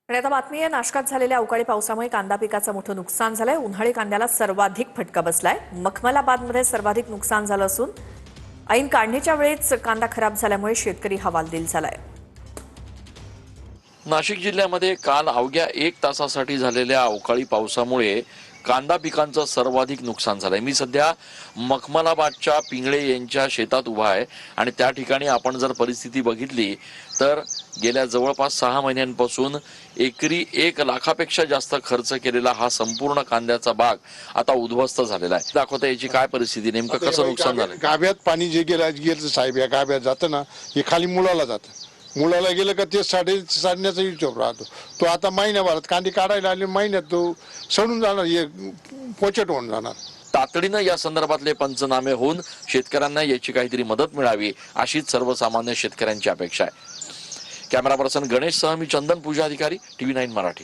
आणि आता बातमी आहे, नाशकात झालेल्या अवकाळी पावसामुळे कांदा पिकाचं मोठं नुकसान झालंय। उन्हाळी कांद्याला सर्वाधिक फटका बसलाय। मखमलाबादमध्ये सर्वाधिक नुकसान झालं असून ऐन काढणीच्या वेळेस कांदा खराब झाल्यामुळे शेतकरी हवालदिल झालाय। नाशिक जिल्ह्यामध्ये काल अवघ्या 1 तासासाठी झालेल्या अवकाळी पावसामुळे कांदा पिकांचं सर्वाधिक नुकसान झालंय। मी सध्या मखमलाबादच्या पिंगळे यांच्या शेतात उभा आहे आणि त्या ठिकाणी आपण जर परिस्थिती बघितली तर गेल्या जवळपास 6 महिन्यांपासून एकरी 1 लाखापेक्षा जास्त खर्च केलेला हा संपूर्ण कांद्याचा बाग आता उद्ध्वस्त झालेला आहे। दाखवता याची काय परिस्थिती, नेमकं कसं नुकसान झालं? गाभ्यात पाणी जे गेलं साहेब, या गाभ्यात जातं ना, हे खाली मुळाला जातं। मुळाला गेलं का ते साडण्याचा हिशोब राहतो। तो आता महिन्याभरात कांदे काढायला आले, महिन्यात तो सडून जाणार, हे पोचट होऊन जाणार। तातडीनं या संदर्भातले पंचनामे होऊन शेतकऱ्यांना याची काहीतरी मदत मिळावी अशीच सर्वसामान्य शेतकऱ्यांची अपेक्षा आहे। कॅमेरा पर्सन गणेश सह मी चंदन पूजा अधिकारी, TV9 मराठी।